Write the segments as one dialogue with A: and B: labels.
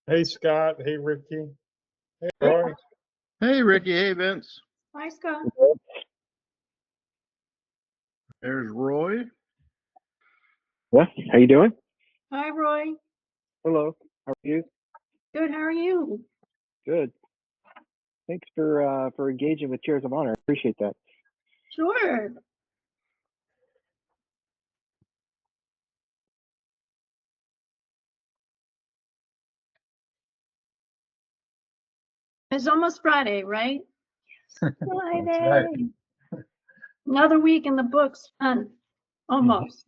A: Hey Scott, hey Ricky, hey Roy.
B: Hey, Ricky. Hey, Vince.
C: Hi, Scott.
B: There's Roy.
D: Yeah, how you doing?
C: Hi, Roy.
D: Hello. How are you?
C: Good. How are you?
D: Good. Thanks for engaging with Chairs of Honor. I appreciate that.
C: Sure. It's almost Friday, right? Friday.
B: Right.
C: Another week in the books. Fun. Almost.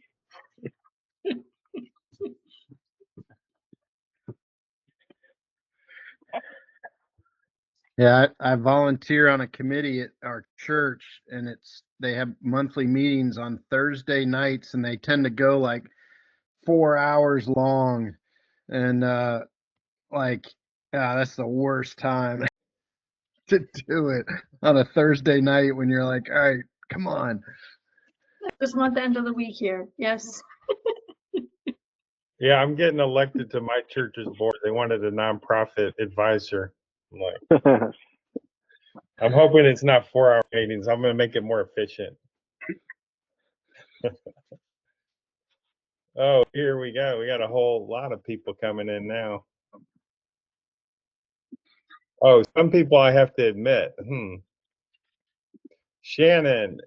B: Yeah, I volunteer on a committee at our church, and they have monthly meetings on Thursday nights, and they tend to go like 4 hours long, and like that's the worst time to do it on a Thursday night when you're like, all right, come on.
C: Just want the end of the week here. Yes.
A: Yeah, I'm getting elected to my church's board. They wanted a nonprofit advisor. I'm hoping it's not 4-hour meetings. I'm going to make it more efficient. Oh, here we go. We got a whole lot of people coming in now. Oh, some people I have to admit. Shannon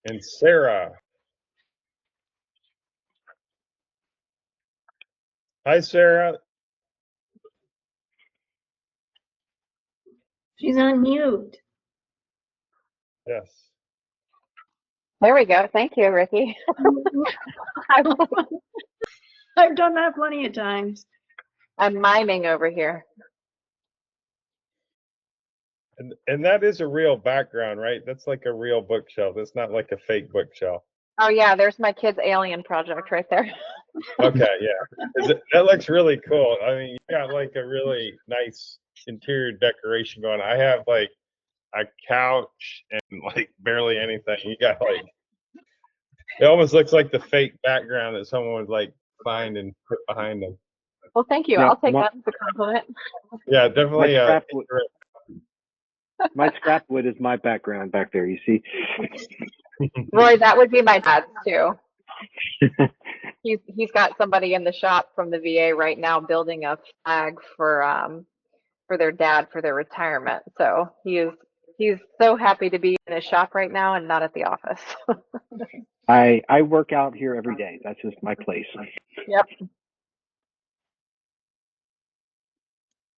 A: and Sarah. Hi, Sarah.
C: She's on mute.
A: Yes.
E: There we go. Thank you, Ricky.
C: I've done that plenty of times.
E: I'm miming over here.
A: And that is a real background, right? That's like a real bookshelf. That's not like a fake bookshelf.
E: Oh yeah, there's my kid's alien project right there.
A: Okay, yeah. That looks really cool. I mean, you got like a really nice interior decoration going. I have like a couch and like barely anything. You got like, it almost looks like the fake background that someone would like find and put behind them.
E: Well, thank you.
D: Yeah,
E: I'll take that as a compliment.
A: Yeah, definitely.
D: My scrap wood is my background back there. You see.
E: Roy, that would be my dad's too. He's got somebody in the shop from the VA right now building a flag for their dad for their retirement. So he's so happy to be in his shop right now and not at the office.
D: I work out here every day. That's just my place.
E: Yep.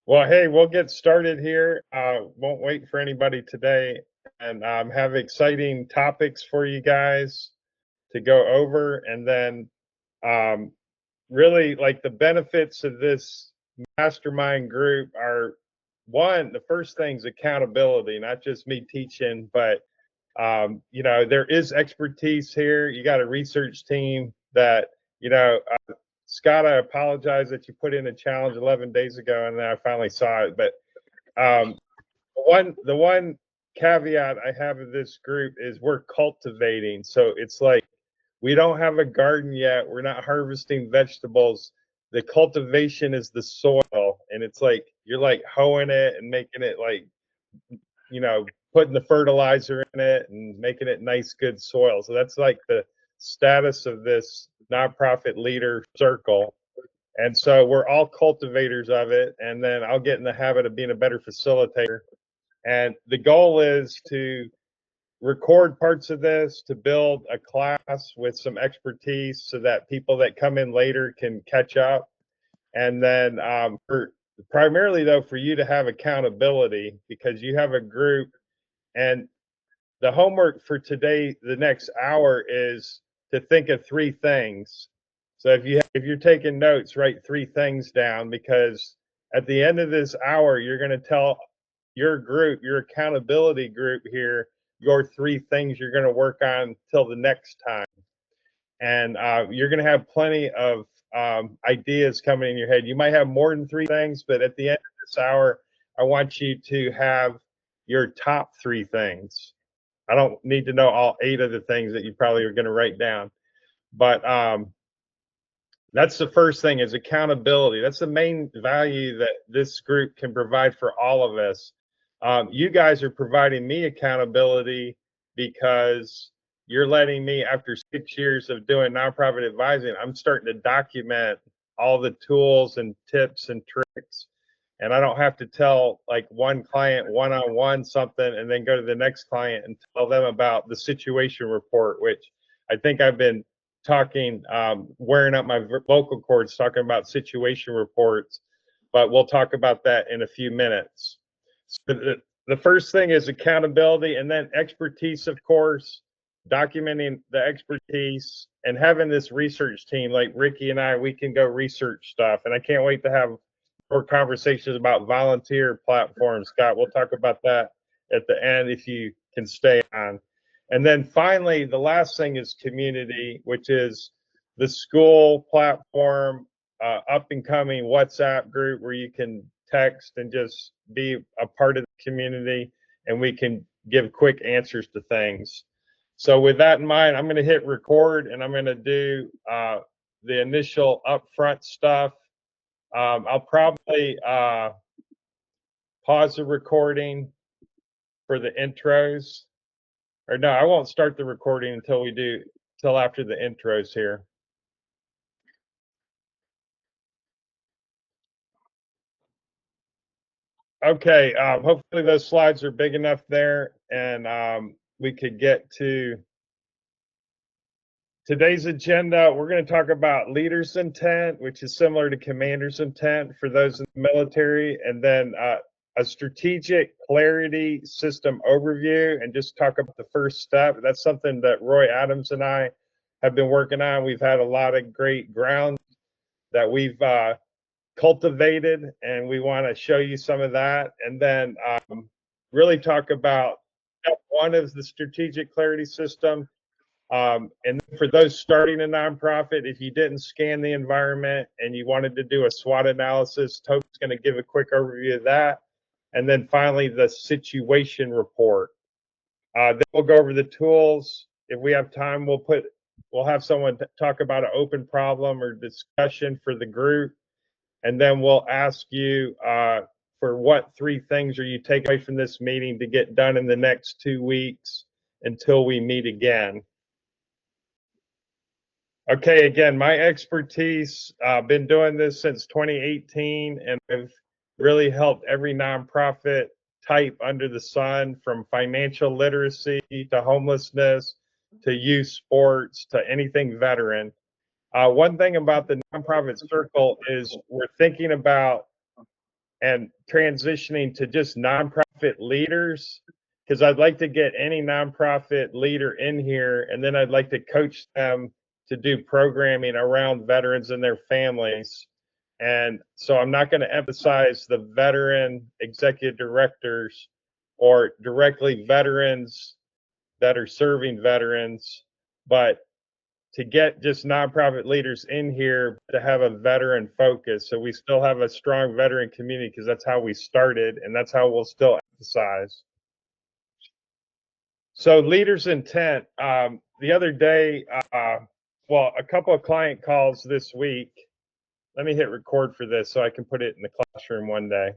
A: Well, hey, we'll get started here. Won't wait for anybody today, and have exciting topics for you guys to go over, and then really like the benefits of this mastermind group are, one, the first thing's accountability, not just me teaching, but you know, there is expertise here. You got a research team that, you know, Scott, I apologize that you put in a challenge 11 days ago and then I finally saw it. But the one caveat I have of this group is we're cultivating. So it's like we don't have a garden yet. We're not harvesting vegetables. The cultivation is the soil. And it's like you're like hoeing it and making it like, you know, putting the fertilizer in it and making it nice, good soil. So that's like the status of this nonprofit leader circle. And so we're all cultivators of it. And then I'll get in the habit of being a better facilitator. And the goal is to record parts of this, to build a class with some expertise so that people that come in later can catch up. And then primarily, though, for you to have accountability because you have a group. And the homework for today, the next hour, is to think of 3 things. So if you're taking notes, write 3 things down, because at the end of this hour, you're going to tell your group, your accountability group here, your 3 things you're going to work on till the next time. And you're going to have plenty of ideas coming in your head. You might have more than 3 things, but at the end of this hour, I want you to have your top 3 things. I don't need to know all 8 of the things that you probably are going to write down, but That's the first thing, is accountability. That's the main value that this group can provide for all of us. You guys are providing me accountability because you're letting me, after 6 years of doing nonprofit advising, I'm starting to document all the tools and tips and tricks. And I don't have to tell like one client one-on-one something and then go to the next client and tell them about the situation report, which I think I've been talking, wearing up my vocal cords talking about situation reports, but we'll talk about that in a few minutes. So the first thing is accountability, and then expertise, of course, documenting the expertise and having this research team like Ricky and I, we can go research stuff. And I can't wait to have more conversations about volunteer platforms. Scott, we'll talk about that at the end if you can stay on. And then finally, the last thing is community, which is the school platform, up and coming WhatsApp group where you can text and just be a part of the community, and we can give quick answers to things. So with that in mind, I'm going to hit record and I'm going to do the initial upfront stuff. I'll probably pause the recording for the intros. Or no, I won't start the recording until after the intros here. Okay, hopefully those slides are big enough there, and we could get to today's agenda. We're going to talk about leaders' intent, which is similar to commander's intent for those in the military, and then a strategic clarity system overview, and just talk about the first step. That's something that Roy Adams and I have been working on. We've had a lot of great ground that we've cultivated, and we want to show you some of that, and then really talk about step one of the strategic clarity system. And for those starting a nonprofit, if you didn't scan the environment and you wanted to do a SWOT analysis, Toby's going to give a quick overview of that. And then finally, the situation report. Then we'll go over the tools. If we have time, we'll have someone talk about an open problem or discussion for the group. And then we'll ask you for what 3 things are you taking away from this meeting to get done in the next 2 weeks until we meet again. Okay, again, my expertise, been doing this since 2018, and I've really helped every nonprofit type under the sun, from financial literacy to homelessness to youth sports to anything veteran. One thing about the nonprofit circle is we're thinking about and transitioning to just nonprofit leaders, because I'd like to get any nonprofit leader in here, and then I'd like to coach them to do programming around veterans and their families. And so I'm not going to emphasize the veteran executive directors or directly veterans that are serving veterans, but to get just nonprofit leaders in here to have a veteran focus. So we still have a strong veteran community, because that's how we started, and that's how we'll still emphasize. So leaders' intent. The other day, well, a couple of client calls this week. Let me hit record for this so I can put it in the classroom one day.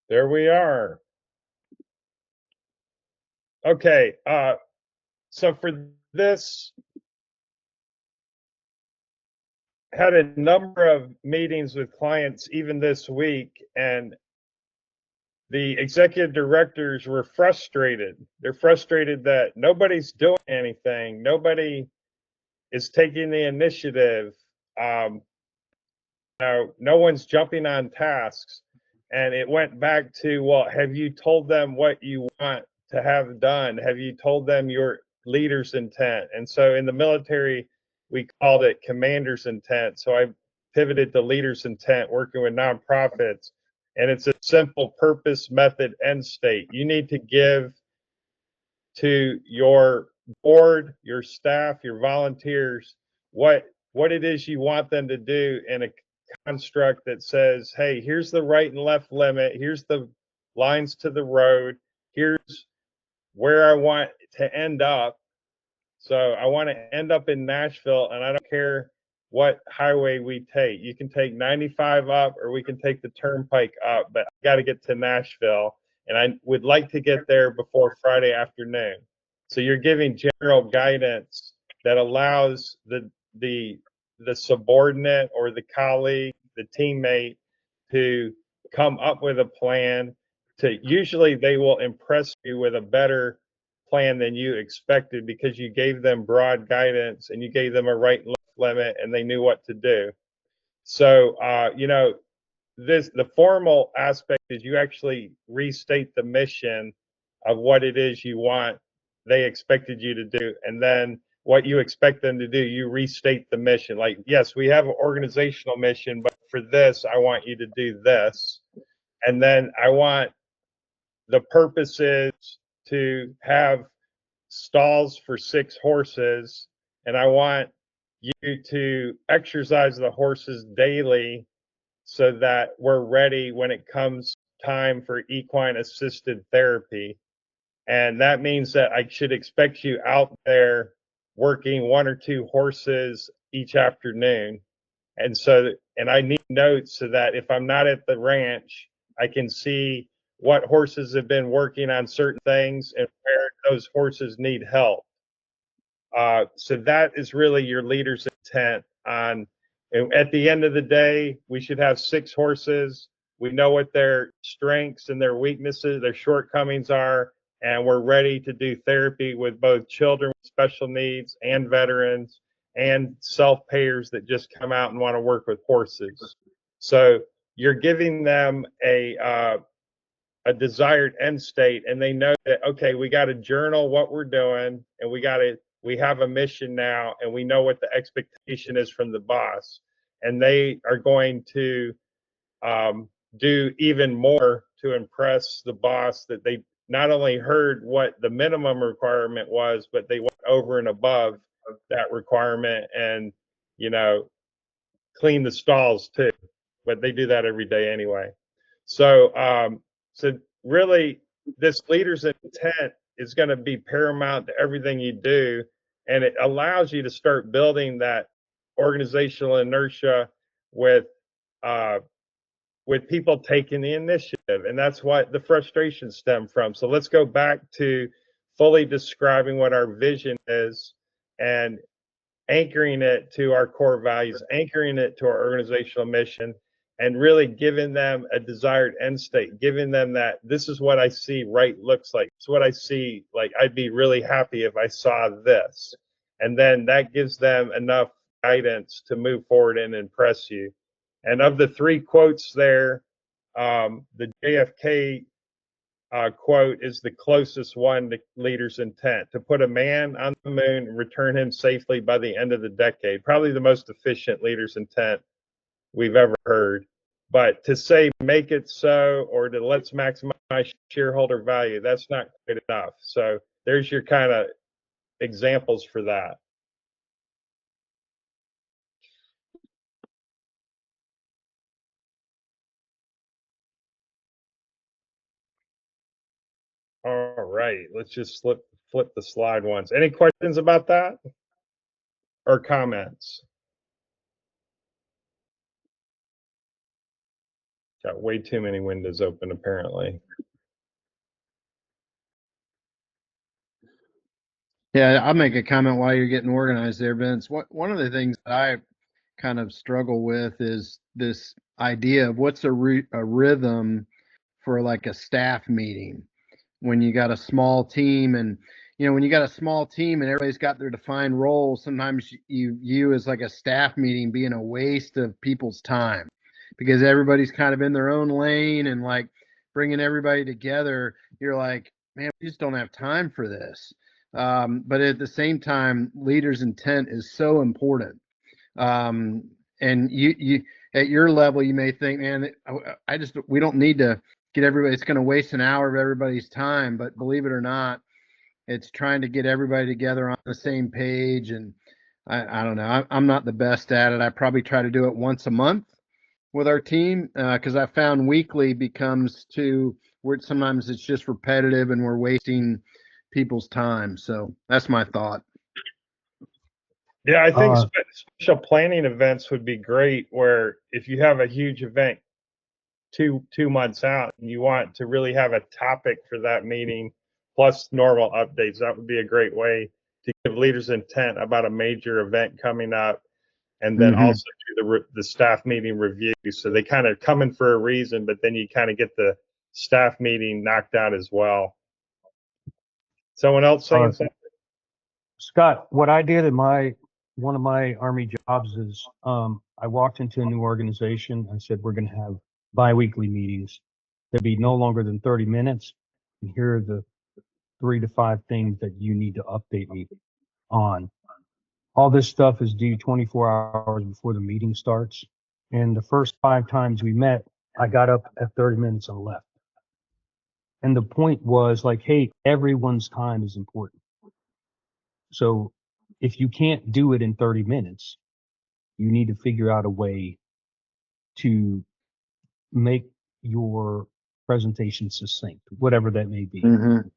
A: There we are. Okay, so for this, had a number of meetings with clients even this week, and the executive directors were frustrated. They're frustrated that nobody's doing anything. Nobody is taking the initiative. No one's jumping on tasks. And it went back to, well, have you told them what you want to have done? Have you told them your leader's intent? And so in the military, we called it commander's intent. So I pivoted to leader's intent, working with nonprofits. And it's a simple purpose, method, end state. You need to give to your board, your staff, your volunteers, what it is you want them to do in a construct that says, hey, here's the right and left limit, here's the lines to the road, here's where I want to end up. So I want to end up in Nashville, and I don't care what highway we take. You can take 95 up, or we can take the turnpike up, but I got to get to Nashville, and I would like to get there before Friday afternoon. So you're giving general guidance that allows the subordinate or the colleague, the teammate, to come up with a plan. Usually they will impress you with a better plan than you expected, because you gave them broad guidance and you gave them a right and left limit, and they knew what to do. So the formal aspect is you actually restate the mission of what it is you want they expected you to do, and then what you expect them to do, you restate the mission. Like, yes, we have an organizational mission, but for this I want you to do this. And then I want the purpose is to have stalls for 6 horses, and I want you to exercise the horses daily so that we're ready when it comes time for equine assisted therapy. And that means that I should expect you out there working 1 or 2 horses each afternoon. And I need notes so that if I'm not at the ranch, I can see what horses have been working on certain things and where those horses need help. So that is really your leader's intent on, at the end of the day, we should have 6 horses. We know what their strengths and their weaknesses, their shortcomings are, and we're ready to do therapy with both children with special needs and veterans and self-payers that just come out and want to work with horses. So you're giving them a desired end state, and they know that, okay, we got to journal what we're doing, and we have a mission now, and we know what the expectation is from the boss, and they are going to do even more to impress the boss, that they not only heard what the minimum requirement was, but they went over and above that requirement and, clean the stalls too. But they do that every day anyway. So really, this leader's intent is going to be paramount to everything you do, and it allows you to start building that organizational inertia with people taking the initiative, and that's what the frustration stemmed from. So let's go back to fully describing what our vision is and anchoring it to our core values, anchoring it to our organizational mission, and really giving them a desired end state, giving them that this is what I see right looks like. It's what I see, like I'd be really happy if I saw this. And then that gives them enough guidance to move forward and impress you. And of the 3 quotes there, the JFK quote is the closest one to leader's intent: to put a man on the moon and return him safely by the end of the decade. Probably the most efficient leader's intent we've ever heard. But to say make it so, or to let's maximize shareholder value, that's not quite enough. So there's your kind of examples for that. All right, let's just flip the slide once. Any questions about that or comments? Got way too many windows open, apparently.
B: Yeah, I'll make a comment while you're getting organized there, Vince. One of the things that I kind of struggle with is this idea of what's a rhythm for like a staff meeting when you got a small team. And when you got a small team and everybody's got their defined roles, sometimes you as like a staff meeting being a waste of people's time, because everybody's kind of in their own lane, and like bringing everybody together, you're like, man, we just don't have time for this. But at the same time, leaders' intent is so important. And at your level, you may think, man, we don't need to get everybody, it's going to waste an hour of everybody's time. But believe it or not, it's trying to get everybody together on the same page. And I don't know, I'm not the best at it. I probably try to do it once a month with our team, because I found weekly becomes too, where sometimes it's just repetitive and we're wasting people's time. So that's my thought.
A: Yeah, I think
F: Uh,
A: special planning events would be great, where if you have a huge event two months out and you want to really have a topic for that meeting plus normal updates, that would be a great way to give leaders intent about a major event coming up, and then
B: Mhm.
A: also do the staff meeting review. So they kind of come in for a reason, but then you kind of get the staff meeting knocked out as well. Someone else saying something?
F: Scott, what I did in one of my Army jobs is I walked into a new organization. I said, we're going to have biweekly meetings. There'd be no longer than 30 minutes. And here are the 3 to 5 things that you need to update me on. All this stuff is due 24 hours before the meeting starts. And the first 5 times we met, I got up at 30 minutes and left. And the point was like, hey, everyone's time is important. So if you can't do it in 30 minutes, you need to figure out a way to make your presentation succinct, whatever that may be.
B: Mhm.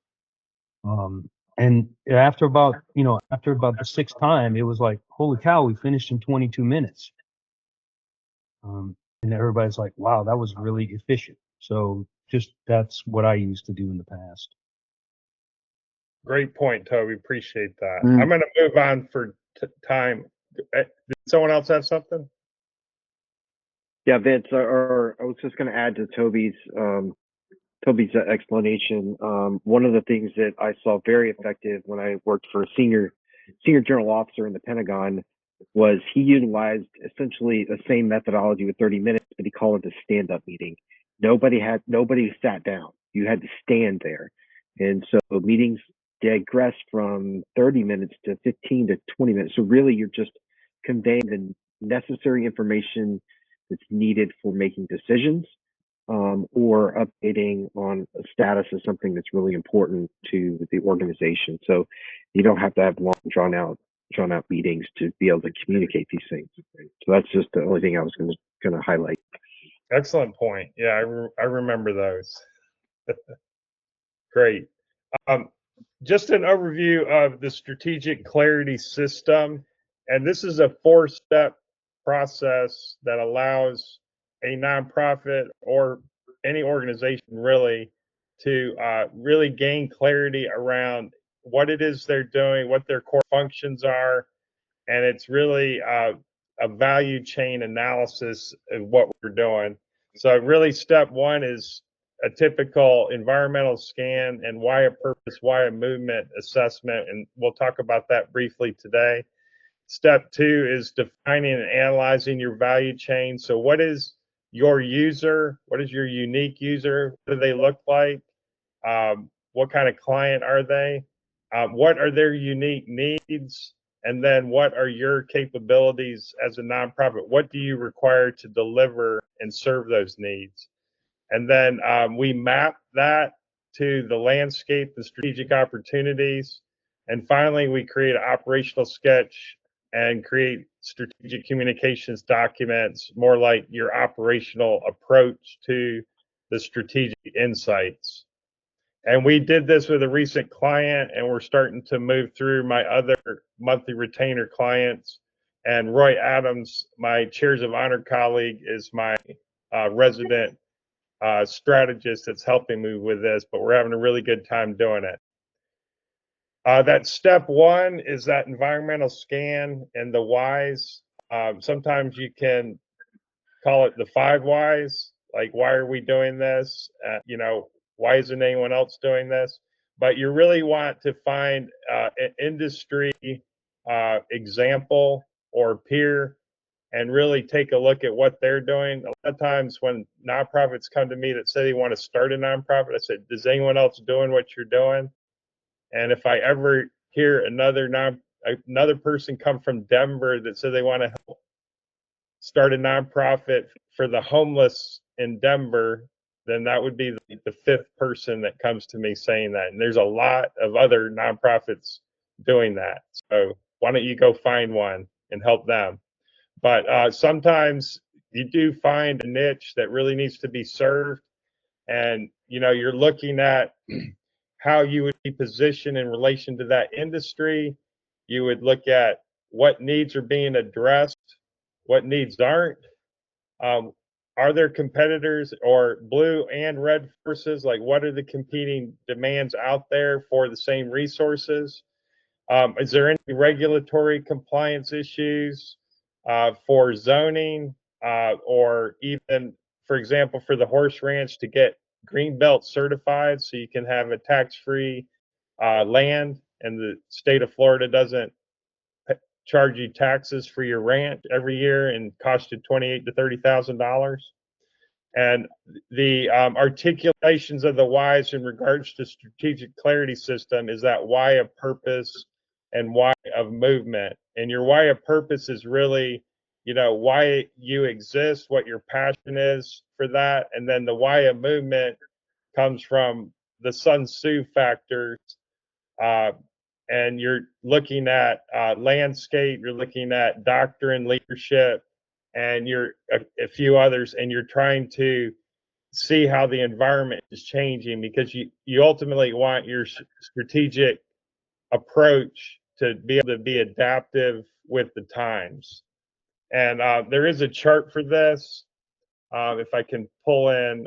F: And after about the 6th time, it was like, holy cow, we finished in 22 minutes. And everybody's like, wow, that was really efficient. So that's what I used to do in the past.
A: Great point, Toby. Appreciate that.
B: Mm.
A: I'm going to move on for time. Did someone else have something?
D: Yeah, Vince, or I was just going to add to Toby's explanation. One of the things that I saw very effective when I worked for a senior general officer in the Pentagon was he utilized essentially the same methodology with 30 minutes, but he called it a stand-up meeting. Nobody sat down. You had to stand there. And so meetings digress from 30 minutes to 15 to 20 minutes. So really you're just conveying the necessary information that's needed for making decisions, or updating on a status of something that's really important to the organization. So you don't have to have long drawn out meetings to be able to communicate these things. So that's just the only thing I was going to highlight.
A: Excellent point. Yeah, I remember those. Great. Just an overview of the strategic clarity system. And this is a 4-step process that allows a nonprofit or any organization really to really gain clarity around what it is they're doing, what their core functions are. And it's really a value chain analysis of what we're doing. So really step 1 is a typical environmental scan and why a purpose, why a movement assessment. And we'll talk about that briefly today. Step 2 is defining and analyzing your value chain. So what is your user? What is your unique user? What do they look like? What kind of client are they? What are their unique needs? And then what are your capabilities as a nonprofit? What do you require to deliver and serve those needs? And then we map that to the landscape, the strategic opportunities. And finally, we create an operational sketch and create strategic communications documents, more like your operational approach to the strategic insights. And we did this with a recent client, and we're starting to move through my other monthly retainer clients. And Roy Adams, my Chairs of Honor colleague, is my resident strategist that's helping me with this, but we're having a really good time doing it. That step 1 is that environmental scan and the whys. Sometimes you can call it the 5 whys, like why are we doing this? Why isn't anyone else doing this? But you really want to find an industry example or peer and really take a look at what they're doing. A lot of times when nonprofits come to me that say they want to start a nonprofit, I said, "Does anyone else doing what you're doing?" And if I ever hear another person come from Denver that said they want to help start a nonprofit for the homeless in Denver, then that would be the fifth person that comes to me saying that. And there's a lot of other nonprofits doing that. So why don't you go find one and help them? But sometimes you do find a niche that really needs to be served. And, you know, you're looking at how you would be positioned in relation to that industry. You would look at what needs are being addressed, what needs aren't. Are there competitors or blue and red forces? Like, what are the competing demands out there for the same resources? Is there any regulatory compliance issues for zoning or even, for example, for the horse ranch to get Greenbelt certified so you can have a tax-free land and the state of Florida doesn't charge you taxes for your ranch every year and cost you $28,000 to $30,000? And the articulations of the whys in regards to strategic clarity system is that why of purpose and why of movement. And your why of purpose is really, you know, why you exist, what your passion is for that. And then the why of movement comes from the Sun Tzu factors. And you're looking at landscape, you're looking at doctrine, leadership, and you're a few others, and you're trying to see how the environment is changing, because you ultimately want your strategic approach to be able to be adaptive with the times. And there is a chart for this. If I can pull in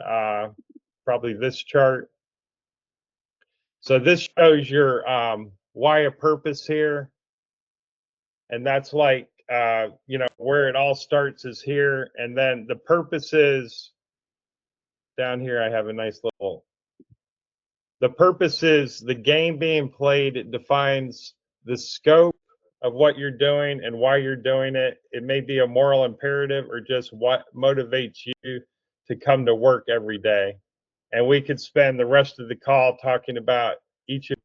A: probably this chart. So this shows your why of purpose here. And that's like, you know, where it all starts is here. And then the purpose is down here. I have a nice little, the purpose is the game being played. It defines the scope of what you're doing and why you're doing it. It may be a moral imperative or just what motivates you to come to work every day. And we could spend the rest of the call talking about each of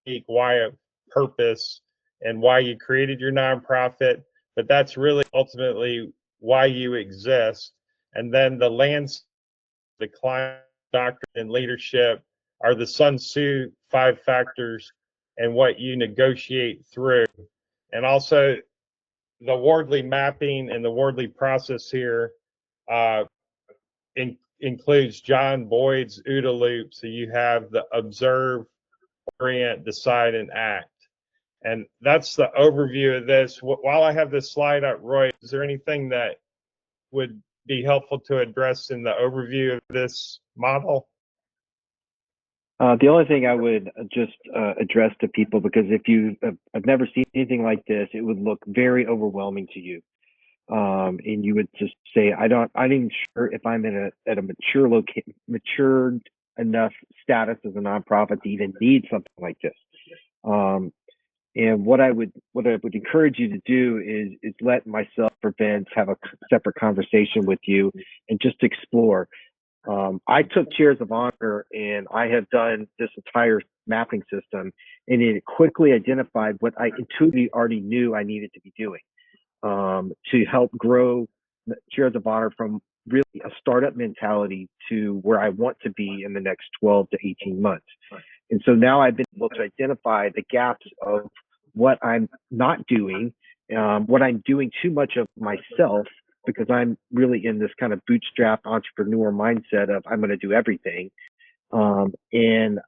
A: the why of purpose and why you created your nonprofit, but that's really ultimately why you exist. And then the lands, the client, doctrine, and leadership are the Sun Tzu 5 factors and what you negotiate through. And also the Wardley mapping and the Wardley process here includes John Boyd's OODA loop. So you have the observe, orient, decide, and act. And that's the overview of this. While I have this slide up, Roy, is there anything that would be helpful to address in the overview of this model?
D: The only thing I would just address to people, because if you have never seen anything like this, it would look very overwhelming to you. And you would just say, I'm even sure if I'm at a matured enough status as a nonprofit to even need something like this. And what I would encourage you to do is let myself or Vince have a separate conversation with you and just explore. I took chairs of honor, and I have done this entire mapping system, and it quickly identified what I intuitively already knew I needed to be doing to help grow chairs of honor from really a startup mentality to where I want to be in the next 12 to 18 months. And so now I've been able to identify the gaps of what I'm not doing, what I'm doing too much of myself, because I'm really in this kind of bootstrap entrepreneur mindset of I'm going to do everything. And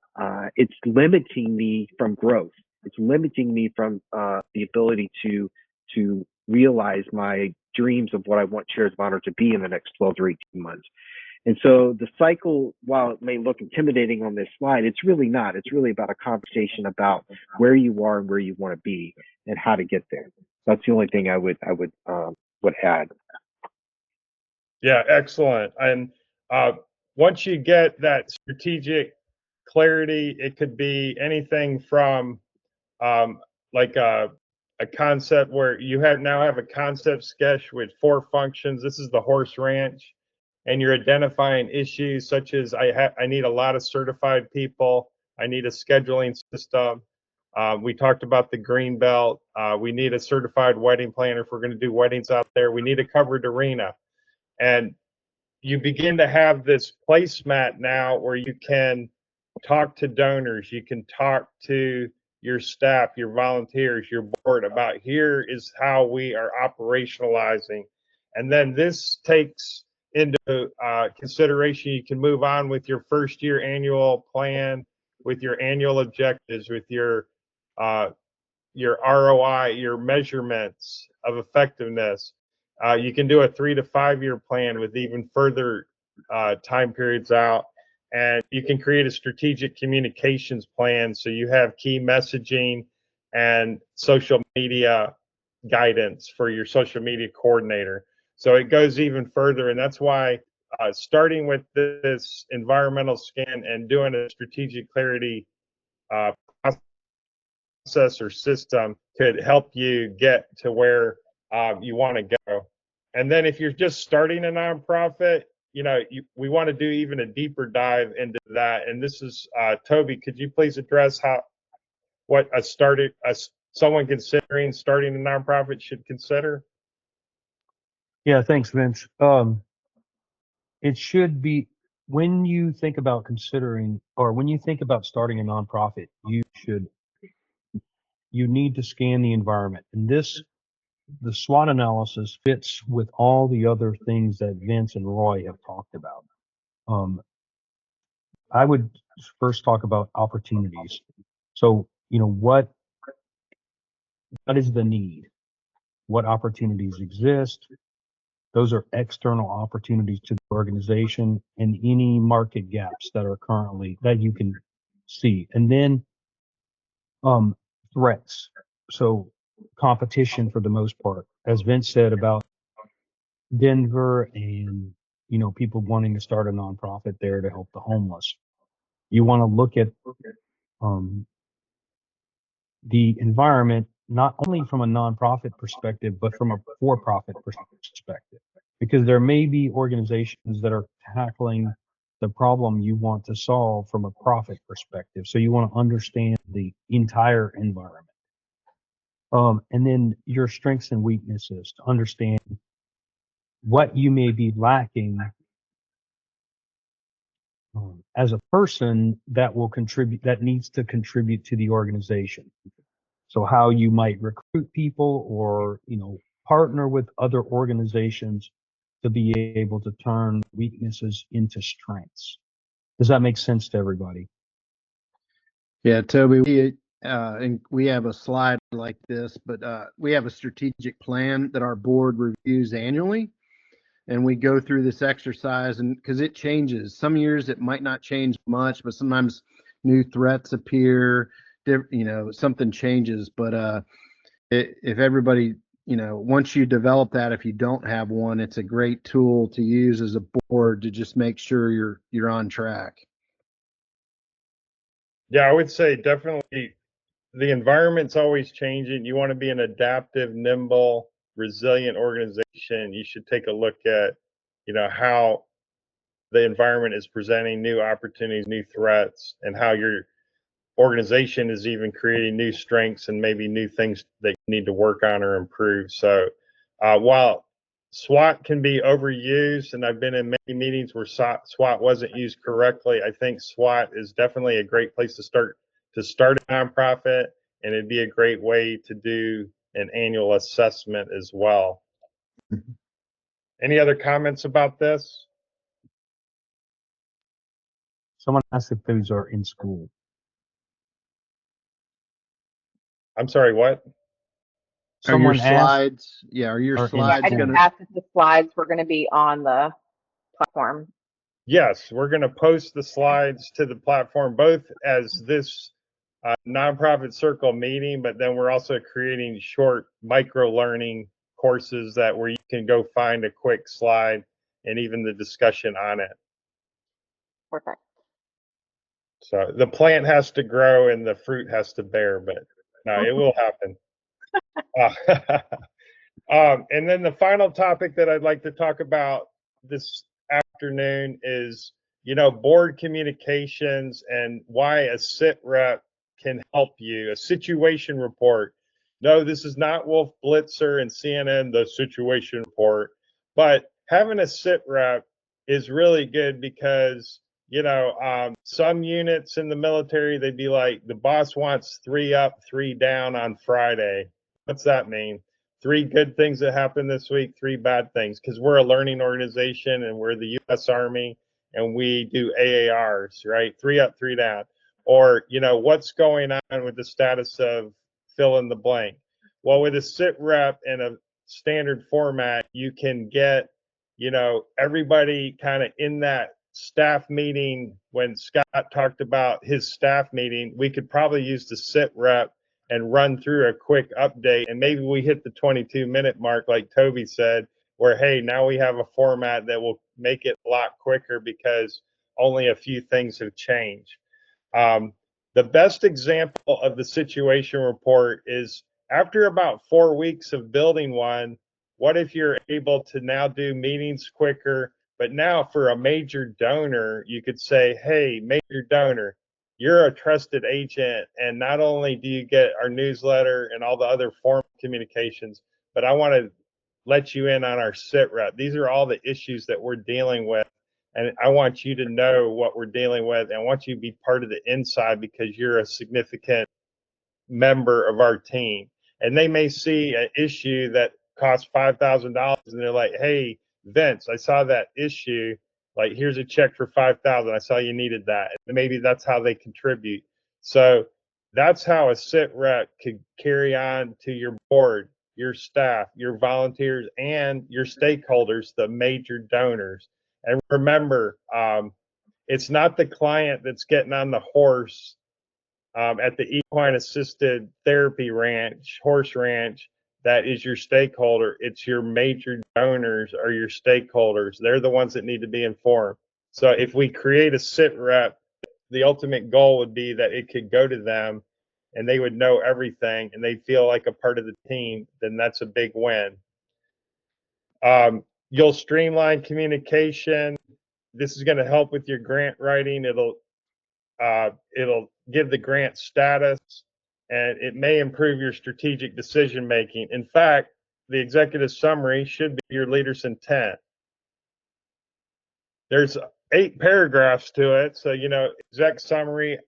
D: it's limiting me from growth. It's limiting me from the ability to realize my dreams of what I want Chairs of Honor to be in the next 12 or 18 months. And so the cycle, while it may look intimidating on this slide, it's really not. It's really about a conversation about where you are and where you want to be and how to get there. That's the only thing I would add.
A: Yeah, excellent. And once you get that strategic clarity, it could be anything from like a concept where you now have a concept sketch with 4 functions. This is the horse ranch, and you're identifying issues such as I need a lot of certified people. I need a scheduling system. We talked about the green belt. We need a certified wedding planner if we're going to do weddings out there. We need a covered arena. And you begin to have this placemat now where you can talk to donors, you can talk to your staff, your volunteers, your board about here is how we are operationalizing. And then this takes into consideration, you can move on with your first year annual plan, with your annual objectives, with your ROI, your measurements of effectiveness. You can do a 3 to 5 year plan with even further time periods out. And you can create a strategic communications plan so you have key messaging and social media guidance for your social media coordinator. So it goes even further. And that's why starting with this environmental scan and doing a strategic clarity process or system could help you get to where you want to go. And then if you're just starting a nonprofit, we want to do even a deeper dive into that. And this is Toby, could you please address what someone considering starting a nonprofit should consider?
F: Yeah, thanks, Vince. It should be, when you think about considering, or when you think about starting a nonprofit, you need to scan the environment. And the SWOT analysis fits with all the other things that Vince and Roy have talked about. I would first talk about opportunities. So, what is the need? What opportunities exist? Those are external opportunities to the organization and any market gaps that are currently that you can see. And then threats. So competition for the most part, as Vince said about Denver and people wanting to start a nonprofit there to help the homeless. You want to look at the environment not only from a nonprofit perspective, but from a for-profit perspective, because there may be organizations that are tackling the problem you want to solve from a profit perspective. So you want to understand the entire environment. And then your strengths and weaknesses, to understand what you may be lacking as a person that needs to contribute to the organization. So how you might recruit people or, partner with other organizations to be able to turn weaknesses into strengths. Does that make sense to everybody?
B: Yeah, Toby, and we have a slide like this, but we have a strategic plan that our board reviews annually. And we go through this exercise, and because it changes. Some years it might not change much, but sometimes new threats appear, something changes. But if everybody, once you develop that, if you don't have one, it's a great tool to use as a board to just make sure you're on track.
A: Yeah, I would say definitely the environment's always changing. You want to be an adaptive, nimble, resilient organization. You should take a look at, how the environment is presenting new opportunities, new threats, and how your organization is even creating new strengths and maybe new things that you need to work on or improve. So while SWOT can be overused, and I've been in many meetings where SWOT wasn't used correctly, I think SWOT is definitely a great place to start a nonprofit, and it'd be a great way to do an annual assessment as well. Any other comments about this?
F: Someone asked if those are in school.
A: I'm sorry, what?
F: Someone
B: are your slides? Yeah, are your
F: Are in
B: slides
E: I just
B: gonna?
E: asked if the slides were going to be on the platform.
A: Yes, we're going to post the slides to the platform, both as this nonprofit circle meeting, but then we're also creating short micro learning courses where you can go find a quick slide and even the discussion on it.
E: Perfect.
A: So the plant has to grow and the fruit has to bear, but no, it will happen. And then the final topic that I'd like to talk about this afternoon is, board communications and why a SitRep can help you. A situation report. No, this is not Wolf Blitzer and CNN, the situation report, but having a sit rep is really good because, some units in the military, they'd be like, the boss wants 3 up, 3 down on Friday. What's that mean? 3 good things that happened this week, 3 bad things, because we're a learning organization and we're the U.S. Army and we do AARs, right? 3 up, 3 down. Or, what's going on with the status of fill in the blank. Well, with a sit rep and a standard format, you can get, everybody kind of in that staff meeting. When Scott talked about his staff meeting, we could probably use the sit rep and run through a quick update. And maybe we hit the 22-minute mark, like Toby said, where, hey, now we have a format that will make it a lot quicker because only a few things have changed. The best example of the situation report is after about 4 weeks of building one, what if you're able to now do meetings quicker? But now for a major donor, you could say, hey, major donor, you're a trusted agent. And not only do you get our newsletter and all the other formal communications, but I want to let you in on our sit rep. These are all the issues that we're dealing with. And I want you to know what we're dealing with. And I want you to be part of the inside because you're a significant member of our team. And they may see an issue that costs $5,000 and they're like, hey, Vince, I saw that issue. Like, here's a check for $5,000. I saw you needed that. And maybe that's how they contribute. So that's how a sit rep could carry on to your board, your staff, your volunteers, and your stakeholders, the major donors. And remember, it's not the client that's getting on the horse at the equine assisted therapy horse ranch, that is your stakeholder. It's your major donors or your stakeholders. They're the ones that need to be informed. So if we create a sit rep, the ultimate goal would be that it could go to them and they would know everything and they feel like a part of the team. Then that's a big win. You'll streamline communication. This is going to help with your grant writing. It'll give the grant status, and it may improve your strategic decision making. In fact, the executive summary should be your leader's intent. There's 8 paragraphs to it. So, exec summary,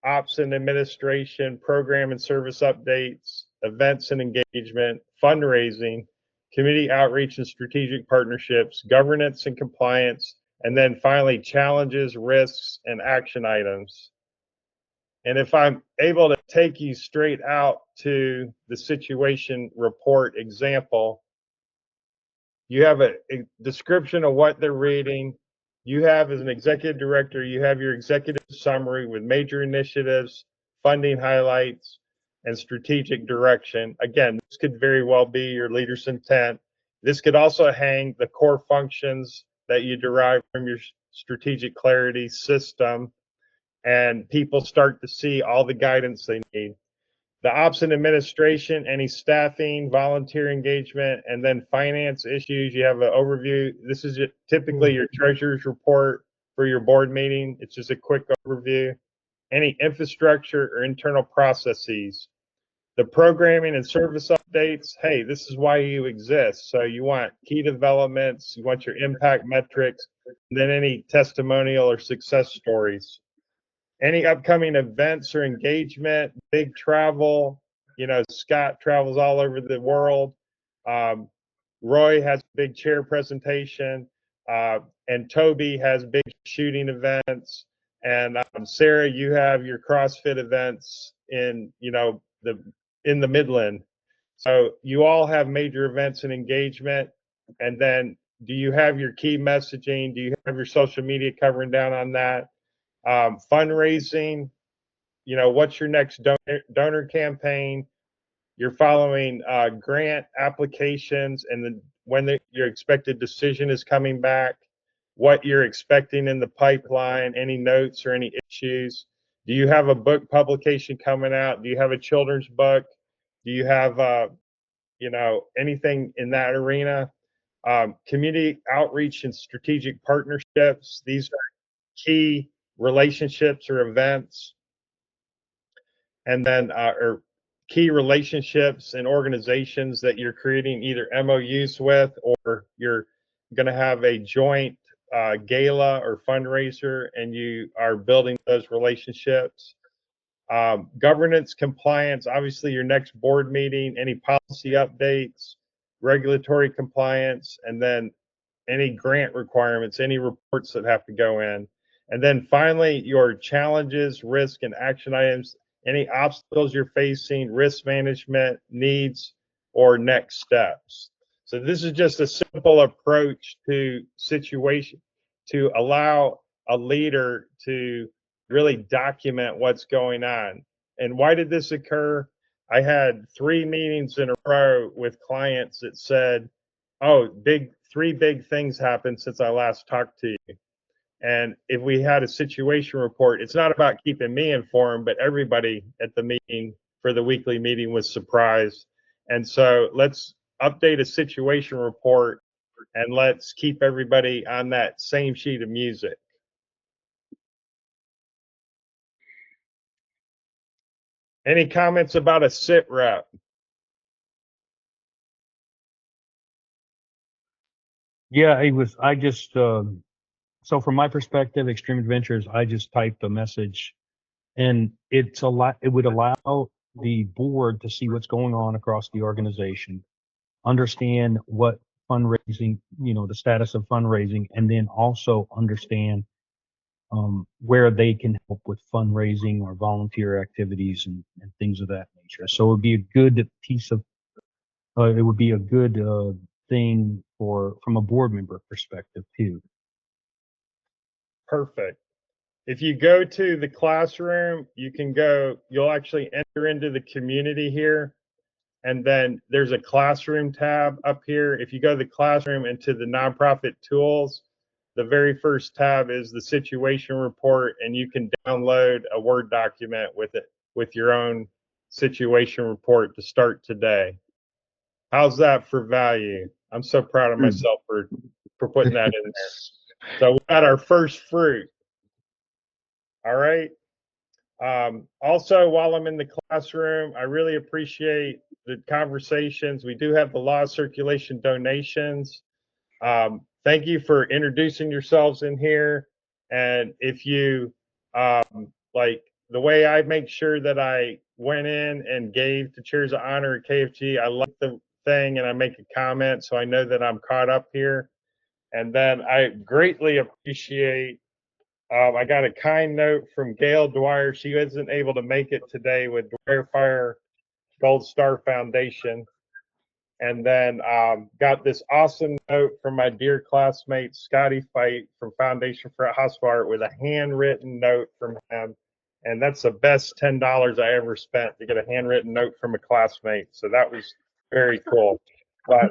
A: ops and administration, program and service updates, events and engagement, fundraising, community outreach and strategic partnerships, governance and compliance, and then finally challenges, risks, and action items. And if I'm able to take you straight out to the situation report example, you have a description of what they're reading. You have, as an executive director, you have your executive summary with major initiatives, funding highlights, and strategic direction. Again, this could very well be your leader's intent. This could also hang the core functions that you derive from your strategic clarity system, and people start to see all the guidance they need. The ops and administration, any staffing, volunteer engagement, and then finance issues, you have an overview. This is typically your treasurer's report for your board meeting. It's just a quick overview. Any infrastructure or internal processes. The programming and service updates, hey, this is why you exist. So you want key developments, you want your impact metrics, and then any testimonial or success stories. Any upcoming events or engagement, big travel. Scott travels all over the world. Roy has a big chair presentation, and Toby has big shooting events. And Sarah, you have your CrossFit events in the Midland. So you all have major events and engagement. And then do you have your key messaging? Do you have your social media covering down on that? Fundraising, what's your next donor campaign? You're following grant applications, and then when your expected decision is coming back, what you're expecting in the pipeline, any notes or any issues. Do you have a book publication coming out? Do you have a children's book? Do you have anything in that arena? Community outreach and strategic partnerships. These are key relationships or events. and then or key relationships and organizations that you're creating either MOUs with, or you're going to have a joint gala or fundraiser, and you are building those relationships. Governance, compliance, obviously your next board meeting, any policy updates, regulatory compliance, and then any grant requirements, any reports that have to go in. And then finally, your challenges, risk, and action items, any obstacles you're facing, risk management needs, or next steps. So this is just a simple approach to situation to allow a leader to really document what's going on. And why did this occur? I had 3 meetings in a row with clients that said, oh, 3 big things happened since I last talked to you. And if we had a situation report, it's not about keeping me informed, but everybody at the meeting for the weekly meeting was surprised. And so let's update a situation report, and let's keep everybody on that same sheet of music. Any comments about a SitRep?
F: Yeah, I just, so from my perspective, Extreme Adventures, I just typed a message, and it would allow the board to see what's going on across the organization, understand what fundraising, the status of fundraising, and then also understand where they can help with fundraising or volunteer activities and things of that nature. So it would be a good piece of, it would be a good thing from a board member perspective too.
A: Perfect. If you go to the classroom, you'll actually enter into the community here. And then there's a classroom tab up here. If you go to the classroom and to the nonprofit tools, the very first tab is the situation report, and you can download a Word document with it, with your own situation report to start today. How's that for value? I'm so proud of myself for putting that in there. So we got our first fruit. All right. Also, while I'm in the classroom, I really appreciate the conversations. We do have the law of circulation donations. Thank you for introducing yourselves in here. And if you like the way I make sure that I went in and gave to Chairs of Honor at KFG, I like the thing and I make a comment so I know that I'm caught up here. And then I greatly appreciate I got a kind note from Gail Dwyer. She isn't able to make it today with Dwyer Fire Gold Star Foundation. And then got this awesome note from my dear classmate, Scotty Fight from Foundation for Hospital Art, with a handwritten note from him. And that's the best $10 I ever spent, to get a handwritten note from a classmate. So that was very cool. But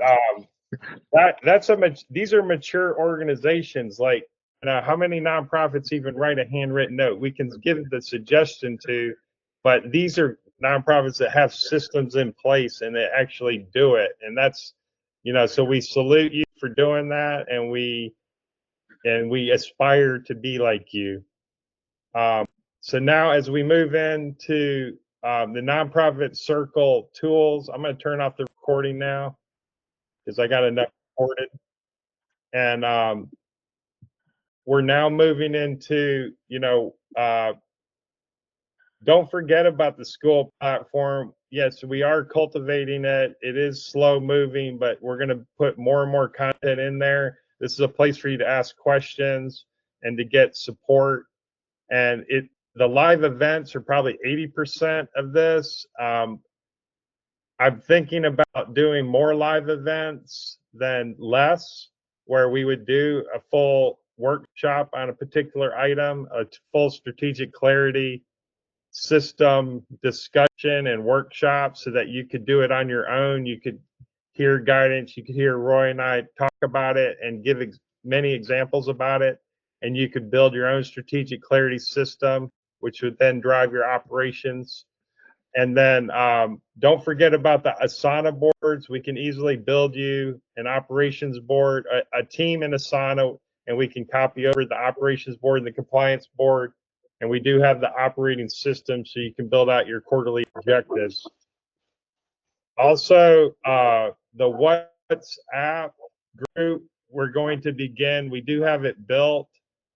A: these are mature organizations. Like, how many nonprofits even write a handwritten note? We can give the suggestion to, but these are nonprofits that have systems in place and they actually do it. And that's, so we salute you for doing that, and we aspire to be like you. So now as we move into the nonprofit circle tools, I'm going to turn off the recording now because I got enough recorded. And we're now moving into, don't forget about the school platform. Yes, we are cultivating it. It is slow moving, but we're going to put more and more content in there. This is a place for you to ask questions and to get support. And the live events are probably 80% of this. I'm thinking about doing more live events than less, where we would do a full workshop on a particular item, a full strategic clarity system discussion and workshop, so that you could do it on your own. You could hear guidance. You could hear Roy and I talk about it and give many examples about it. And you could build your own strategic clarity system, which would then drive your operations. And then don't forget about the Asana boards. We can easily build you an operations board, a team in Asana, and we can copy over the operations board and the compliance board And we do have the operating system so you can build out your quarterly objectives. Also, the WhatsApp group, we're going to begin. We do have it built.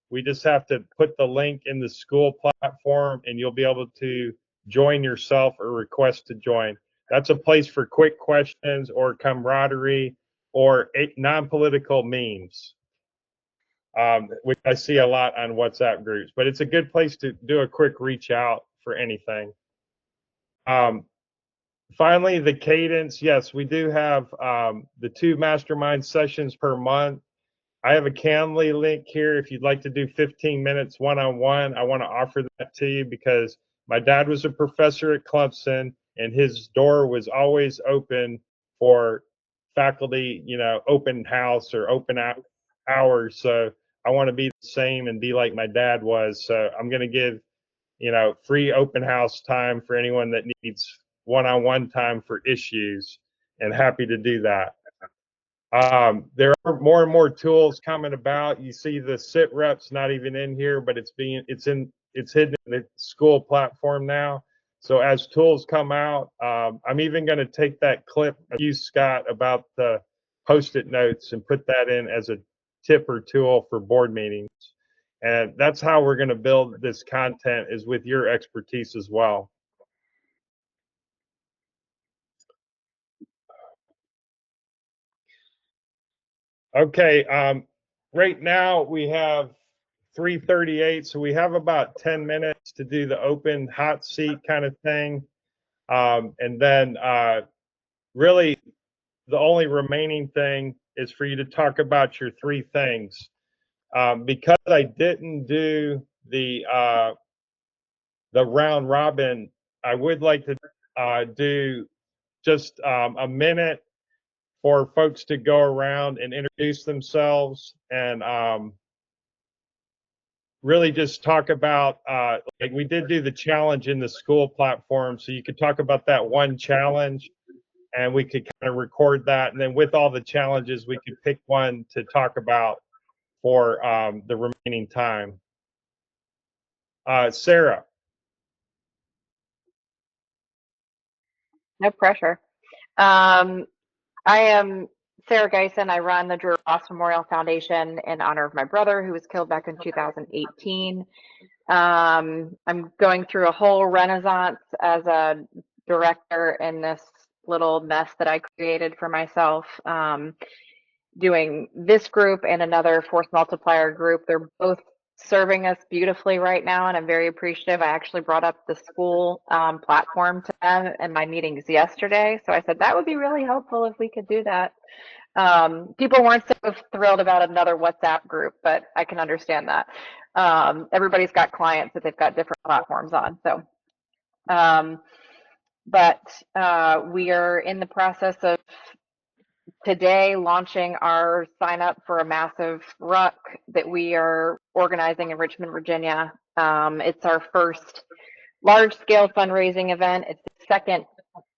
A: We just have to put the link in the school platform and you'll be able to join yourself or request to join. That's a place for quick questions or camaraderie or non-political memes, which I see a lot on WhatsApp groups, but it's a good place to do a quick reach out for anything. Finally, the cadence. Yes, we do have the 2 mastermind sessions per month. I have a Calendly link here. If you'd like to do 15 minutes one-on-one, I want to offer that to you because my dad was a professor at Clemson and his door was always open for faculty, you know, open house or open hours. So I want to be the same and be like my dad was. So I'm going to give, you know, free open house time for anyone that needs one-on-one time for issues, and happy to do that. There are more and more tools coming about. You see the SitReps not even in here, but it's hidden in the school platform now. So as tools come out, I'm even going to take that clip of you, Scott, about the Post-it notes and put that in as a tip or tool for board meetings. And that's how we're going to build this content, is with your expertise as well. Okay, right now we have 3:38, so we have about 10 minutes to do the open hot seat kind of thing. And then really the only remaining thing is for you to talk about your 3 things. Because I didn't do the round robin, I would like to do just a minute for folks to go around and introduce themselves and really just talk about, like we did do the challenge in the school platform, so you could talk about that one challenge and we could kind of record that. And then with all the challenges, we could pick one to talk about for the remaining time. Sarah.
E: No pressure. I am Sarah Geisen. I run the Drew Ross Memorial Foundation in honor of my brother who was killed back in 2018. I'm going through a whole renaissance as a director in this little mess that I created for myself, doing this group and another force multiplier group. They're both serving us beautifully right now, and I'm very appreciative. I actually brought up the school platform to them in my meetings yesterday. So I said that would be really helpful if we could do that. People weren't so thrilled about another WhatsApp group, but I can understand that. Everybody's got clients that they've got different platforms on. So, we are in the process of today launching our sign up for a massive ruck that we are organizing in Richmond, Virginia. It's our first large scale fundraising event. It's the second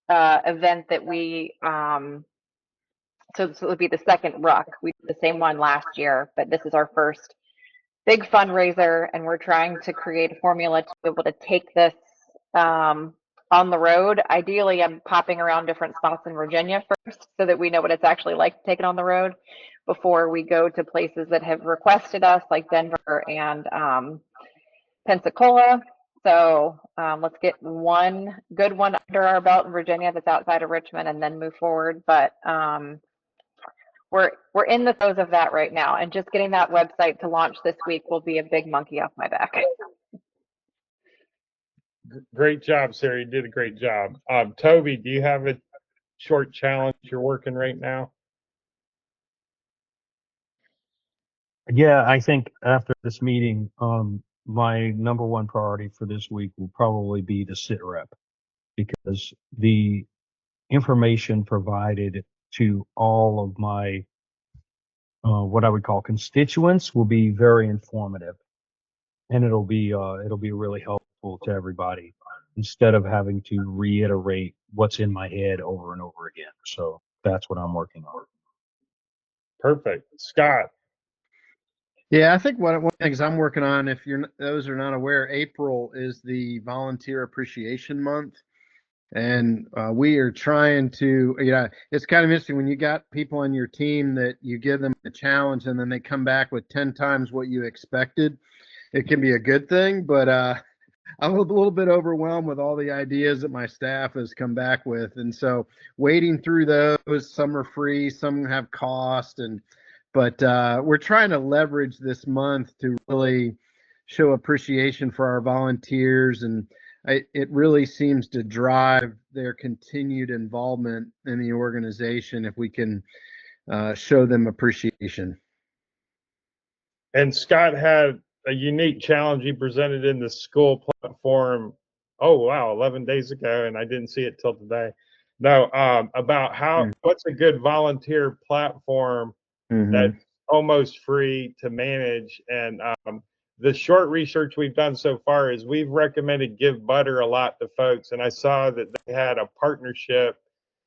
E: event that we, so this will be the second ruck. We did the same one last year, but this is our first big fundraiser, and we're trying to create a formula to be able to take this on the road. Ideally, I'm popping around different spots in Virginia first so that we know what it's actually like to take it on the road before we go to places that have requested us, like Denver and Pensacola. So let's get one good one under our belt in Virginia that's outside of Richmond and then move forward. But we're in the throes of that right now, and just getting that website to launch this week will be a big monkey off my back.
A: Great job, Sarah. You did a great job. Toby, do you have a short challenge you're working right now?
F: Yeah, I think after this meeting, my number one priority for this week will probably be the SitRep, because the information provided to all of my what I would call constituents will be very informative, and it'll be really helpful to everybody instead of having to reiterate what's in my head over and over again. So that's what I'm working on.
A: Perfect. Scott.
B: Yeah, I think one of the things I'm working on, if those are not aware, April is the Volunteer Appreciation Month. And we are trying to, it's kind of interesting when you got people on your team that you give them a challenge and then they come back with 10 times what you expected. It can be a good thing, but I'm a little bit overwhelmed with all the ideas that my staff has come back with. And so wading through those, some are free, some have cost, but we're trying to leverage this month to really show appreciation for our volunteers, and it really seems to drive their continued involvement in the organization if we can show them appreciation.
A: And Scott had a unique challenge he presented in the school platform. Oh wow, 11 days ago, and I didn't see it till today. No, about what's a good volunteer platform that's almost free to manage. And the short research we've done so far is we've recommended Give Butter a lot to folks, and I saw that they had a partnership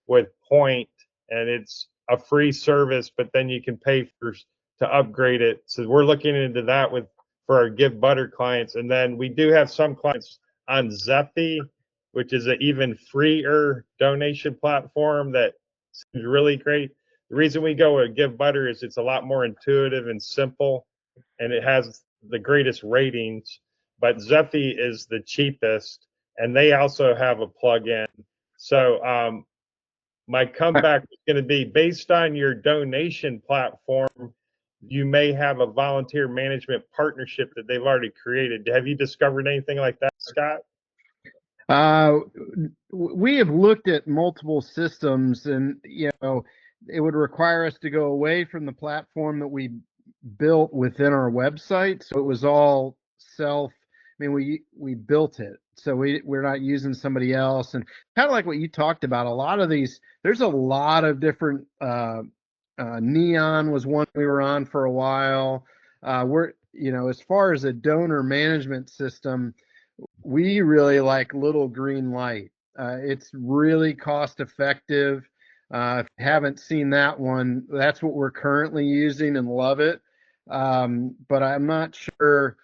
A: with Point, and it's a free service, but then you can pay to upgrade it. So we're looking into that for our Give Butter clients, and then we do have some clients on Zephy, which is an even freer donation platform that seems really great. The reason we go with Give Butter is it's a lot more intuitive and simple, and it has the greatest ratings. But Zephy is the cheapest, and they also have a plug-in. So my comeback is going to be based on your donation platform. You may have a volunteer management partnership that they've already created. Have you discovered anything like that, Scott?
B: We have looked at multiple systems, and it would require us to go away from the platform that we built within our website. So it was all we built it, so we're not using somebody else. And kind of like what you talked about, a lot of these, there's a lot of different Neon was one we were on for a while. As far as a donor management system, we really like Little Green Light. It's really cost effective. If you haven't seen that one, that's what we're currently using and love it. But I'm not sure.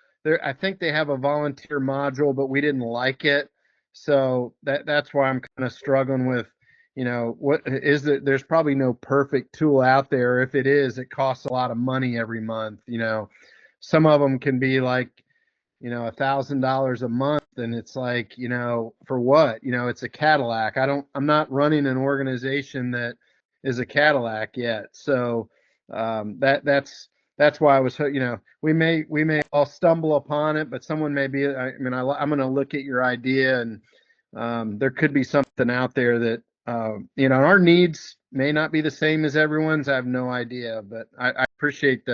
B: I think they have a volunteer module, but we didn't like it. So that's why I'm kind of struggling with, what is it? There's probably no perfect tool out there. If it is, it costs a lot of money every month. Some of them can be like, $1,000 a month, and it's like, for what? It's a Cadillac. I'm not running an organization that is a Cadillac yet. So that's why I was, we may all stumble upon it, but someone may be. I'm going to look at your idea, and there could be something out there that our needs may not be the same as everyone's. I have no idea, but I appreciate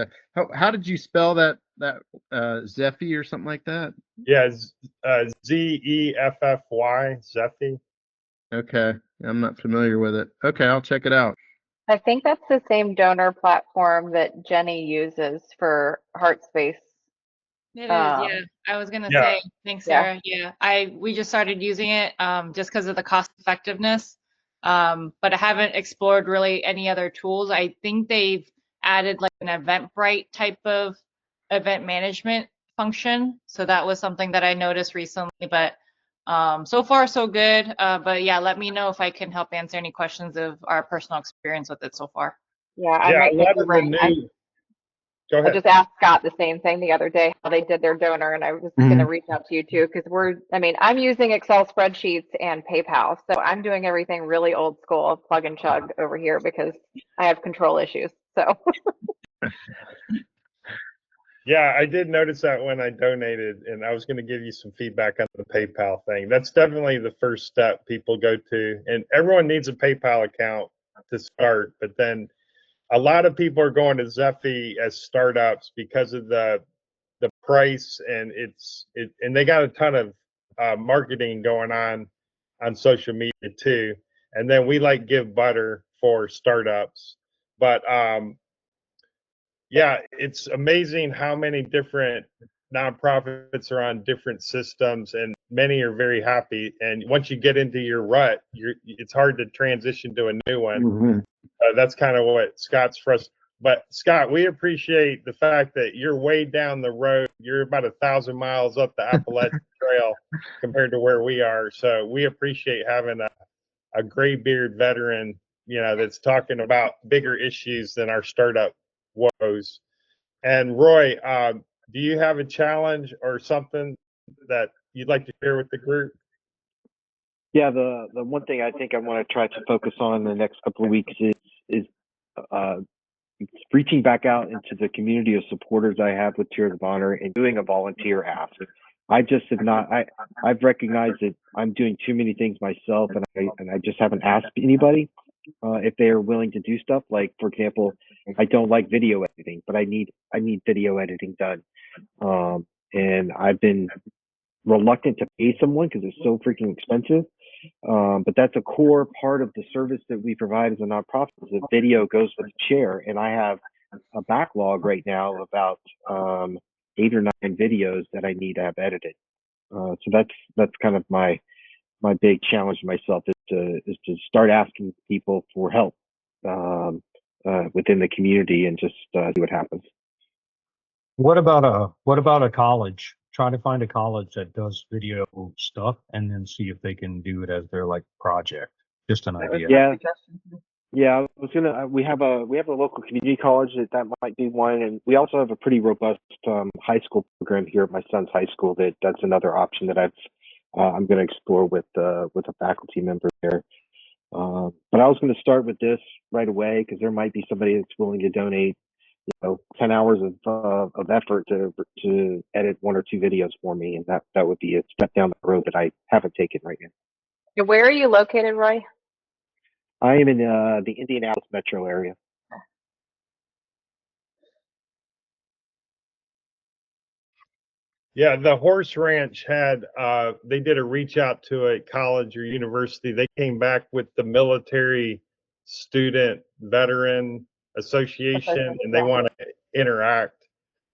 B: how did you spell that Zephy or something like that?
A: Yeah, Zeffy, Zeffy.
B: Okay, I'm not familiar with it. Okay, I'll check it out.
E: I think that's the same donor platform that Jenny uses for HeartSpace.
G: It is, yeah. I was gonna
A: Yeah.
G: say, thanks, Sarah. Yeah, we just started using it just because of the cost effectiveness, but I haven't explored really any other tools. I think they've added like an Eventbrite type of event management function, so that was something that I noticed recently. But so far so good. But yeah, let me know if I can help answer any questions of our personal experience with it so far.
E: Yeah, I might
A: a
E: take
A: lot
E: the
A: of the
E: reins.
A: new. Go
E: I
A: ahead.
E: just asked Scott the same thing the other day, how they did their donor, and I was going to reach out to you too, because I'm using Excel spreadsheets and PayPal, so I'm doing everything really old school, plug and chug over here because I have control issues. So.
A: Yeah, I did notice that when I donated, and I was going to give you some feedback on the PayPal thing. That's definitely the first step people go to, and everyone needs a PayPal account to start, but then a lot of people are going to Zephy as startups because of the price, and and they got a ton of marketing going on social media too. And then we like Give Butter for startups, but yeah, it's amazing how many different nonprofits are on different systems, and many are very happy. And once you get into your rut, it's hard to transition to a new one. That's kind of what Scott's But Scott, we appreciate the fact that you're way down the road. You're about 1,000 miles up the Appalachian Trail compared to where we are. So we appreciate having a graybeard veteran, that's talking about bigger issues than our startup woes. And Roy, do you have a challenge or something that you'd like to share with the group?
D: Yeah, the one thing I think I want to try to focus on in the next couple of weeks is uh, reaching back out into the community of supporters I have with Tiers of Honor and doing a volunteer ask. I just have not. I've recognized that I'm doing too many things myself, and I just haven't asked anybody if they are willing to do stuff. Like, for example, I don't like video editing, but I need video editing done, and I've been reluctant to pay someone because it's so freaking expensive. But that's a core part of the service that we provide as a nonprofit. Is that video goes with the chair, and I have a backlog right now of about 8 or 9 videos that I need to have edited. So that's kind of my big challenge to myself is to start asking people for help within the community and just see what happens.
F: What about a college? Try to find a college that does video stuff and then see if they can do it as their like project. Just an idea.
D: Yeah. I was gonna. We have a local community college that might be one, and we also have a pretty robust high school program here at my son's high school. That's another option that I'm going to explore with a faculty member there. But I was going to start with this right away because there might be somebody that's willing to donate 10 hours of effort to edit 1 or 2 videos for me, and that would be a step down the road that I haven't taken right now.
E: Where are you located, Roy?
D: I am in the Indianapolis metro area.
A: Yeah, the horse ranch they did a reach out to a college or university. They came back with the military student veteran association, and they want to interact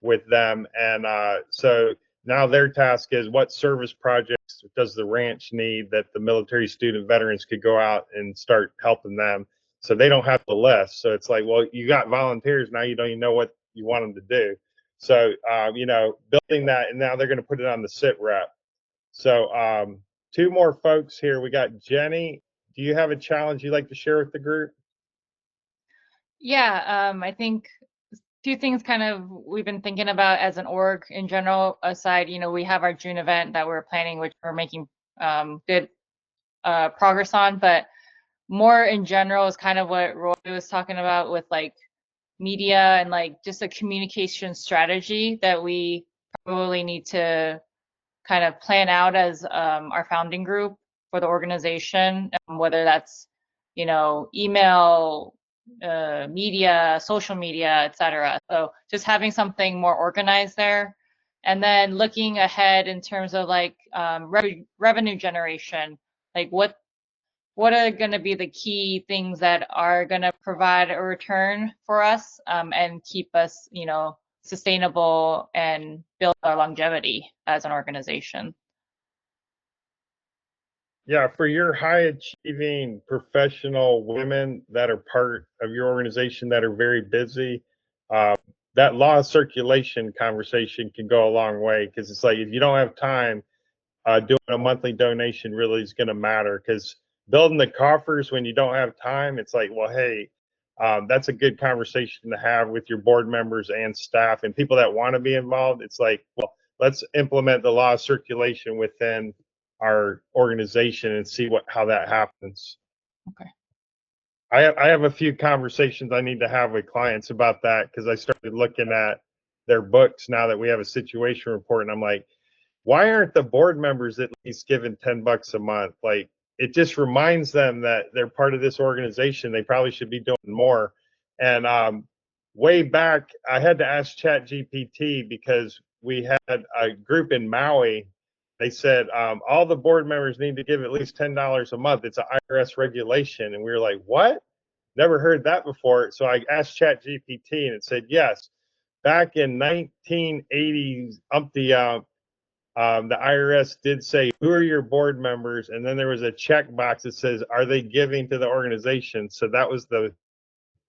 A: with them. And so now their task is, what service projects does the ranch need that the military student veterans could go out and start helping them, so they don't have to list. So it's like, well, you got volunteers, now you don't even know what you want them to do. So, building that, and now they're going to put it on the SitRep. So 2 more folks here. We got Jenny. Do you have a challenge you'd like to share with the group?
G: Yeah, I think a few things kind of we've been thinking about as an org in general. Aside, we have our June event that we're planning, which we're making good progress on, but more in general is kind of what Roy was talking about with like media and like just a communication strategy that we probably need to kind of plan out as our founding group for the organization, whether that's email, media, social media, etc. So just having something more organized there, and then looking ahead in terms of like revenue generation, like what are going to be the key things that are going to provide a return for us and keep us, sustainable and build our longevity as an organization.
A: Yeah, for your high achieving professional women that are part of your organization that are very busy, that law of circulation conversation can go a long way, because it's like, if you don't have time, doing a monthly donation really is going to matter, because building the coffers when you don't have time, it's like, well, hey, that's a good conversation to have with your board members and staff and people that want to be involved. It's like, well, let's implement the law of circulation within our organization and see how that happens.
G: Okay.
A: I have a few conversations I need to have with clients about that, because I started looking at their books now that we have a situation report, and I'm like, why aren't the board members at least given $10 a month? Like, it just reminds them that they're part of this organization. They probably should be doing more. And way back, I had to ask ChatGPT, because we had a group in Maui. They said all the board members need to give at least $10 a month. It's an IRS regulation. And we were like, what? Never heard that before. So I asked ChatGPT, and it said, yes, back in 1980s, the IRS did say, who are your board members? And then there was a checkbox that says, are they giving to the organization? So that was the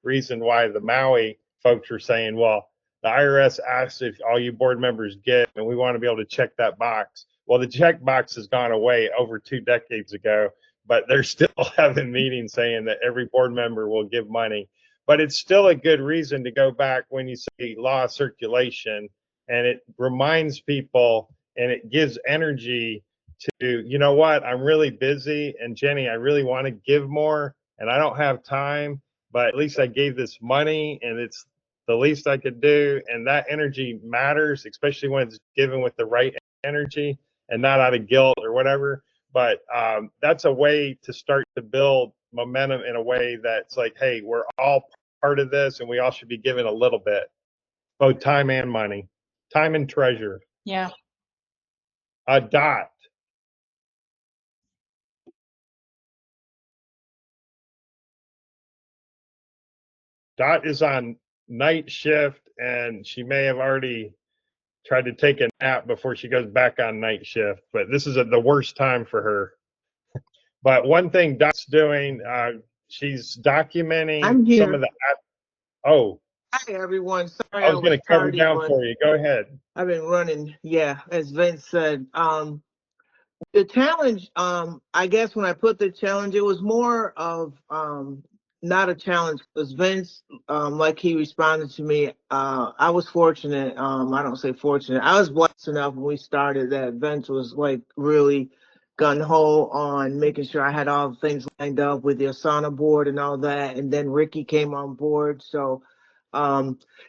A: reason why the Maui folks were saying, well, the IRS asks if all you board members give, and we want to be able to check that box. Well, the check box has gone away over 2 decades ago, but they're still having meetings saying that every board member will give money. But it's still a good reason to go back when you say law of circulation, and it reminds people and it gives energy to, you know what, I'm really busy, and Jenny, I really want to give more, and I don't have time, but at least I gave this money, and it's the least I could do. And that energy matters, especially when it's given with the right energy and not out of guilt or whatever. But that's a way to start to build momentum in a way that's like, hey, we're all part of this, and we all should be given a little bit, both time and money, time and treasure.
G: Yeah.
A: Dot. Dot is on night shift, and she may have already tried to take a nap before she goes back on night shift, but this is the worst time for her. But one thing Dot's doing, she's documenting
H: I'm here.
A: some of the. Oh,
H: Hi, everyone. Sorry
A: I
H: I
A: was
H: was
A: going to cover
H: tardy,
A: down
H: but
A: for you. Go ahead.
H: I've been running. Yeah, as Vince said. The challenge, I guess when I put the challenge, it was more of not a challenge because Vince, like he responded to me, I was fortunate. I don't say fortunate. I was blessed enough when we started that Vince was like really gun ho on making sure I had all the things lined up with the Asana board and all that. And then Ricky came on board. So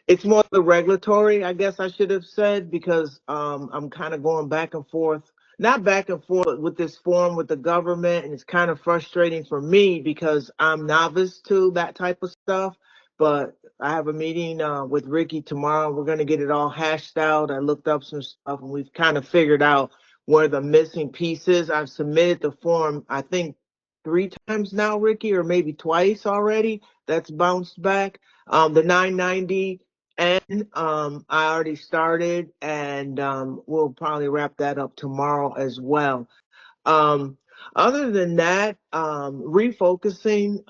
H: it's more the regulatory, I guess I should have said, because I'm kind of going back and forth, not back and forth with this form with the government, and it's kind of frustrating for me because I'm novice to that type of stuff. But I have a meeting with Ricky tomorrow. We're going to get it all hashed out. I looked up some stuff, and we've kind of figured out where the missing pieces. I've submitted the form, I think 3 times now, Ricky, or maybe twice already. That's bounced back. The 990. And I already started, and we'll probably wrap that up tomorrow as well. Other than that, refocusing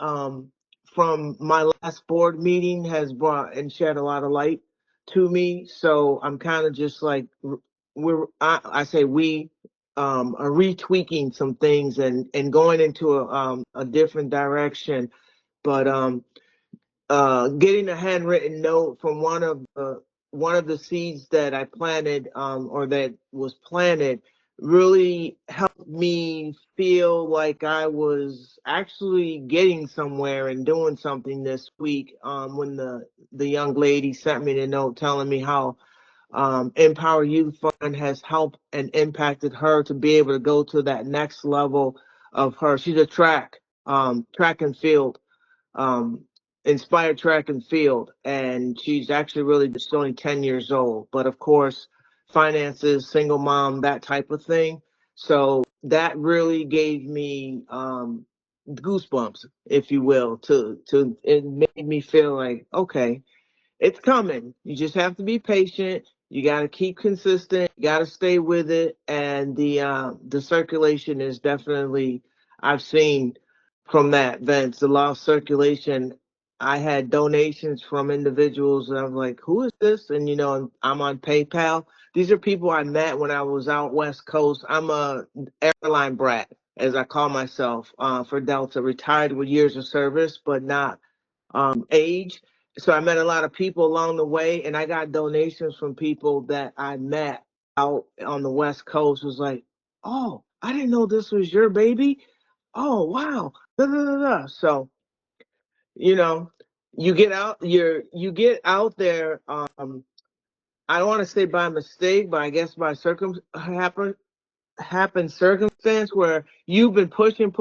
H: from my last board meeting has brought and shed a lot of light to me. So I'm kind of just like I say we are retweaking some things and going into a different direction. But getting a handwritten note from one of the seeds that I planted or that was planted really helped me feel like I was actually getting somewhere and doing something this week. When the young lady sent me the note telling me how Empower Youth Fund has helped and impacted her to be able to go to that next level of her. She's a track and field inspired track and field, and she's actually really just only 10 years old. But of course, finances, single mom, that type of thing. So that really gave me goosebumps, if you will. It made me feel like, okay, it's coming. You just have to be patient. You got to keep consistent. You got to stay with it. And the circulation is definitely, I've seen from that, Vince, the law of circulation. I had donations from individuals, and I'm like, who is this? And, I'm on PayPal. These are people I met when I was out West Coast. I'm a airline brat, as I call myself, for Delta, retired with years of service, but not age. So I met a lot of people along the way, and I got donations from people that I met out on the West Coast. It was like, oh, I didn't know this was your baby. Oh, wow. Da, da, da, da. So, you get out, you get out there. I don't want to say by mistake, but I guess by happen circumstance where you've been pushing,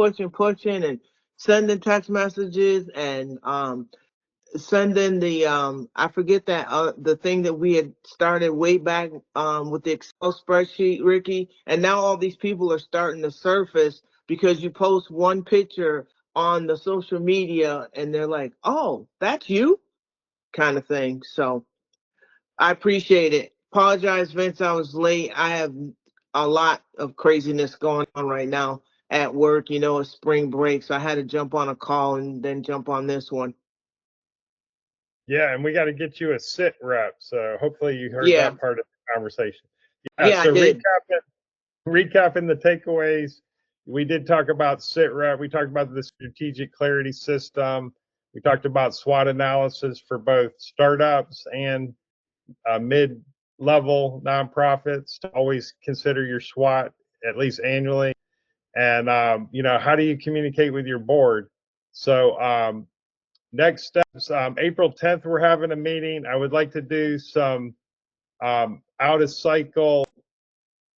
H: and sending text messages and sending the I forget that the thing that we had started way back with the Excel spreadsheet, Ricky, and now all these people are starting to surface because you post one picture on the social media and they're like, oh, that's you, kind of thing. So I appreciate it. Apologize, Vince, I was late. I have a lot of craziness going on right now at work. It's spring break, so I had to jump on a call and then jump on this one.
A: Yeah, and we got to get you a sit rep. So hopefully you heard
H: Yeah.
A: that part of the conversation. Yeah.
H: Yeah, I
A: So
H: did.
A: recapping the takeaways, we did talk about SitRep. We talked about the strategic clarity system. We talked about SWOT analysis for both startups and mid-level nonprofits. To always consider your SWOT at least annually, and how do you communicate with your board? So next steps, April 10th, we're having a meeting. I would like to do some out of cycle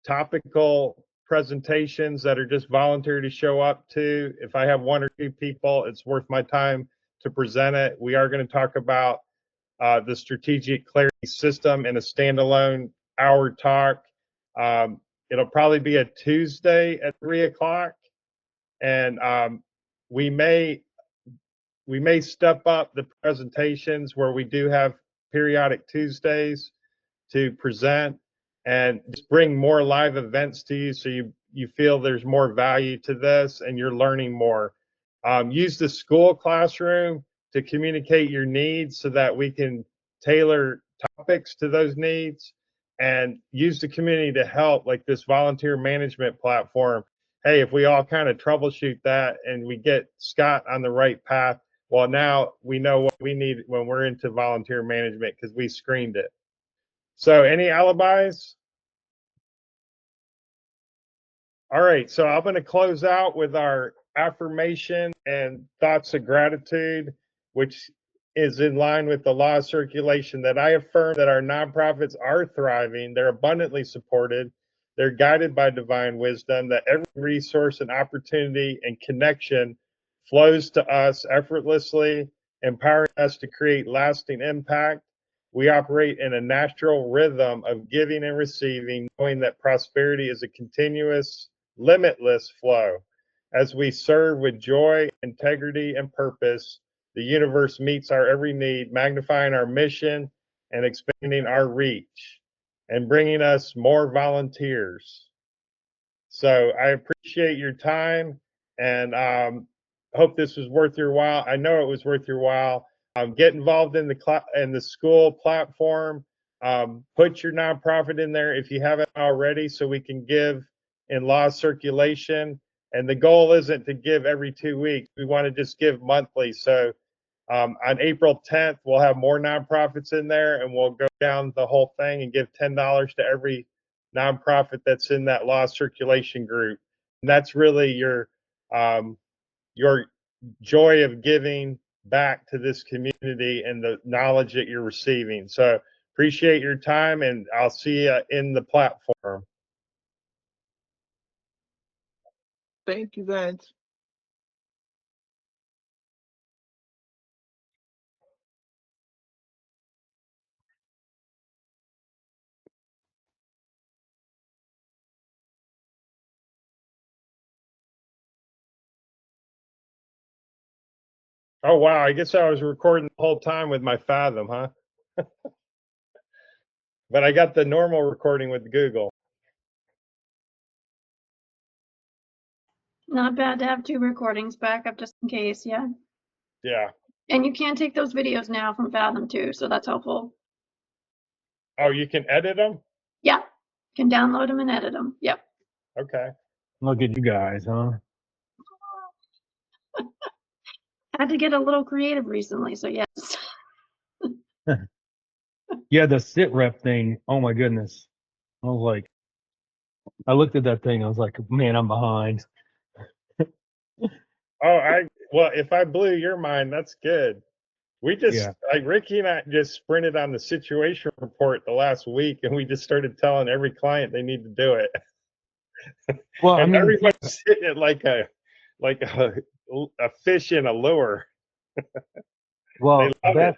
A: topical presentations that are just volunteer to show up to. If I have 1 or 2 people, it's worth my time to present it. We are going to talk about the strategic clarity system in a standalone hour talk. It'll probably be a Tuesday at 3 o'clock, and we may step up the presentations where we do have periodic Tuesdays to present, and just bring more live events to you so you feel there's more value to this and you're learning more. Use the school classroom to communicate your needs so that we can tailor topics to those needs, and use the community to help, like this volunteer management platform. Hey, if we all kind of troubleshoot that and we get Scott on the right path, well, now we know what we need when we're into volunteer management because we screened it. So any alibis? All right, so I'm going to close out with our affirmation and thoughts of gratitude, which is in line with the law of circulation, that I affirm that our nonprofits are thriving, they're abundantly supported, they're guided by divine wisdom, that every resource and opportunity and connection flows to us effortlessly, empowering us to create lasting impact. We operate in a natural rhythm of giving and receiving, knowing that prosperity is a continuous, limitless flow. As we serve with joy, integrity, and purpose, the universe meets our every need, magnifying our mission and expanding our reach and bringing us more volunteers. So I appreciate your time, and hope this was worth your while. I know it was worth your while. Get involved in the school platform. Put your nonprofit in there if you haven't already, so we can give in law circulation. And the goal isn't to give every 2 weeks. We want to just give monthly. So on April 10th, we'll have more nonprofits in there, and we'll go down the whole thing and give $10 to every nonprofit that's in that law circulation group. And that's really your joy of giving back to this community and the knowledge that you're receiving. So appreciate your time, and I'll see you in the platform.
H: Thank you, Vance.
A: Oh, wow. I guess I was recording the whole time with my Fathom, huh? But I got the normal recording with Google.
C: Not bad to have 2 recordings back up just in case, yeah.
A: Yeah.
C: And you can take those videos now from Fathom too, so that's helpful.
A: Oh, you can edit them?
C: Yeah, can download them and edit them. Yep.
A: Okay.
F: Look at you guys, huh?
C: I had to get a little creative recently, so yes.
F: Yeah, the sit rep thing. Oh my goodness. I was like, I looked at that thing. I was like, man, I'm behind.
A: Well, if I blew your mind, that's good. We just,
F: Yeah.
A: like Ricky and I just sprinted on the situation report the last week, and we just started telling every client they need to do it.
F: Well, I
A: And
F: mean,
A: everybody's sitting it like a fish in a lure.
F: well,
A: They love it.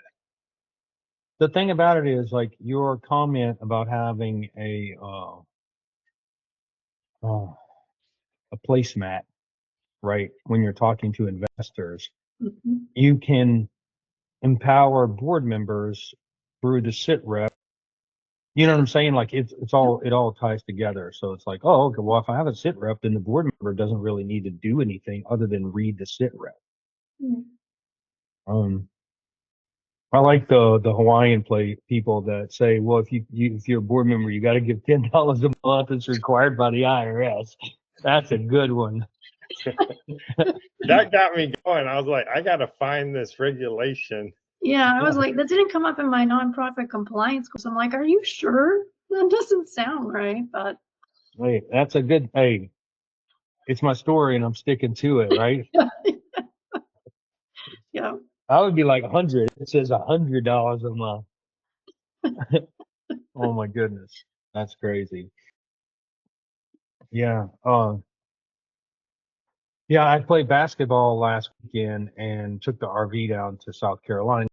F: the thing about it is like your comment about having a placemat, right? When you're talking to investors,
C: Mhm.
F: you can empower board members through the sit rep. You know what I'm saying? Like it all ties together. So it's like, oh, okay, well, if I have a sit rep, then the board member doesn't really need to do anything other than read the sit rep.
C: Mm.
F: I like the Hawaiian people that say, well, if you're a board member, you got to give $10 a month. It's required by the IRS. That's a good one.
A: That got me going. I was like, I got to find this regulation.
C: Yeah, I was like, that didn't come up in my nonprofit compliance course. I'm like, are you sure? That doesn't sound right, but
F: Hey, that's a good. Hey, it's my story, and I'm sticking to it, right?
C: yeah.
F: I would be like 100. It says $100 a month. Oh my goodness, that's crazy. Yeah. Yeah, I played basketball last weekend and took the RV down to South Carolina.